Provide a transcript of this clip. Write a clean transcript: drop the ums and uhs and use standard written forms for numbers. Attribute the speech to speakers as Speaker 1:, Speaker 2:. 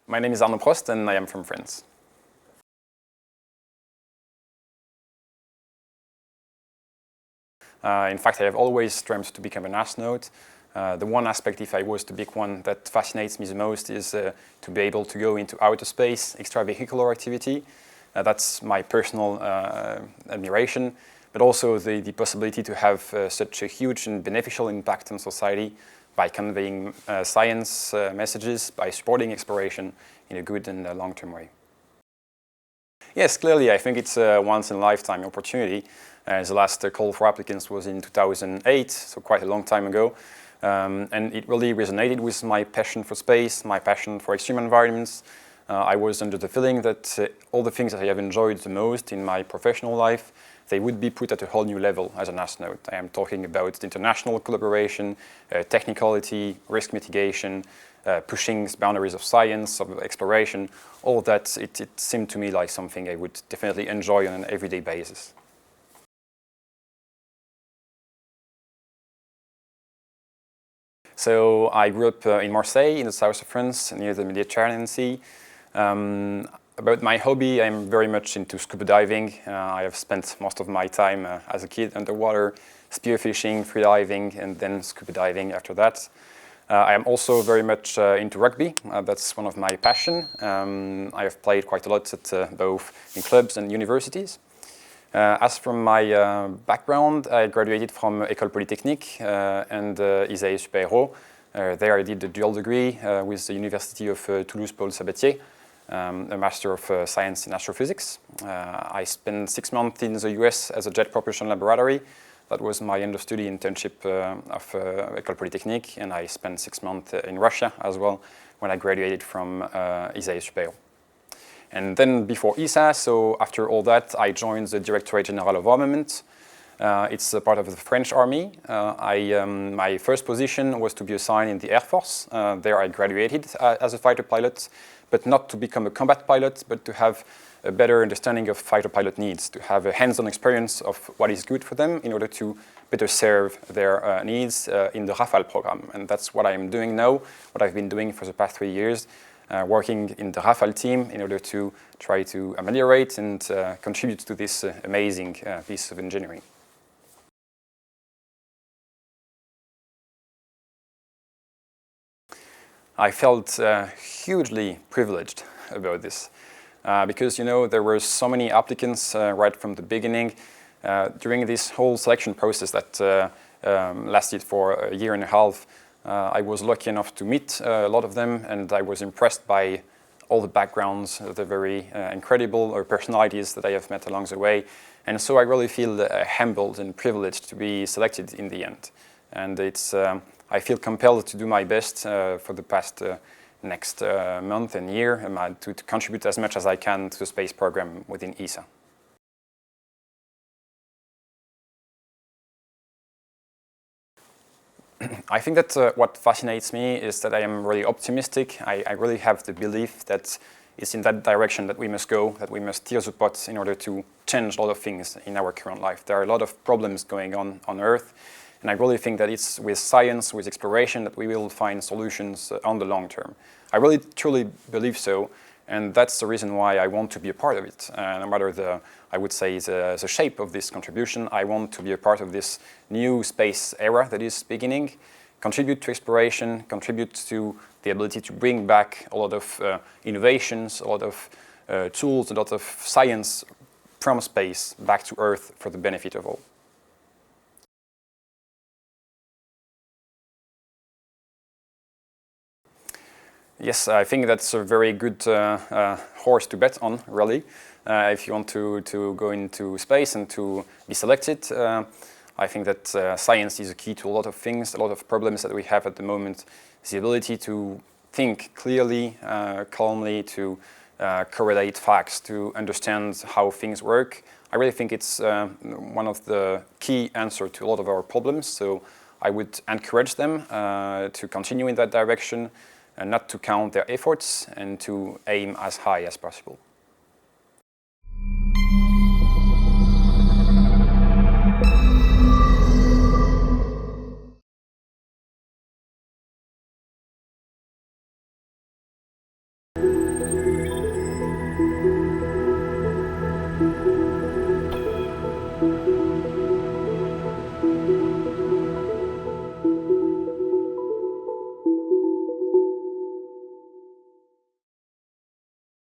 Speaker 1: My name is Arnaud Prost and I am from France. In fact, I have always dreamt to become an astronaut. The one aspect, if I was to pick one, that fascinates me the most is to be able to go into outer space, extravehicular activity. That's my personal admiration, but also the possibility to have such a huge and beneficial impact on society by conveying science messages, by supporting exploration in a good and long-term way. Yes, clearly, I think it's a once-in-a-lifetime opportunity. The last call for applicants was in 2008, so quite a long time ago. And it really resonated with my passion for space, my passion for extreme environments. I was under the feeling that all the things that I have enjoyed the most in my professional life, they would be put at a whole new level as an astronaut. I am talking about international collaboration, technicality, risk mitigation, pushing the boundaries of science, of exploration. All of that, it seemed to me like something I would definitely enjoy on an everyday basis. So I grew up in Marseille, in the south of France, near the Mediterranean Sea. About my hobby, I'm very much into scuba diving. I have spent most of my time as a kid underwater, spearfishing, freediving, and then scuba diving after that. I am also very much into rugby. That's one of my passions. I have played quite a lot at both in clubs and universities. As from my background, I graduated from École Polytechnique and ESA Astronaut Class. There I did a dual degree with the University of Toulouse Paul Sabatier, a Master of Science in Astrophysics. I spent 6 months in the US as a jet propulsion laboratory. That was my understudy internship of École Polytechnique, and I spent 6 months in Russia as well when I graduated from ESA Astronaut. And then before ESA, so after all that, I joined the Directorate General of Armament. It's a part of the French Army. My first position was to be assigned in the Air Force. There I graduated as a fighter pilot, but not to become a combat pilot, but to have a better understanding of fighter pilot needs, to have a hands-on experience of what is good for them in order to better serve their needs in the Rafale program. And that's what I am doing now, what I've been doing for the past 3 years. Working in the Rafale team in order to try to ameliorate and contribute to this amazing piece of engineering. I felt hugely privileged about this because, you know, there were so many applicants right from the beginning. During this whole selection process that lasted for a year and a half, I was lucky enough to meet a lot of them, and I was impressed by all the backgrounds, the very incredible personalities that I have met along the way. And so I really feel humbled and privileged to be selected in the end. And I feel compelled to do my best for the past next month and year to contribute as much as I can to the space program within ESA. I think that what fascinates me is that I am really optimistic. I really have the belief that it's in that direction that we must go, that we must steer the pot in order to change a lot of things in our current life. There are a lot of problems going on Earth, and I really think that it's with science, with exploration, that we will find solutions on the long term. I really truly believe so, and that's the reason why I want to be a part of it. No matter I would say, the shape of this contribution, I want to be a part of this new space era that is beginning, contribute to exploration, contribute to the ability to bring back a lot of innovations, a lot of tools, a lot of science from space back to Earth for the benefit of all. Yes, I think that's a very good horse to bet on, really. If you want to go into space and to be selected, I think that science is a key to a lot of things, a lot of problems that we have at the moment. The ability to think clearly, calmly, to correlate facts, to understand how things work. I really think it's one of the key answers to a lot of our problems. So I would encourage them to continue in that direction and not to count their efforts and to aim as high as possible.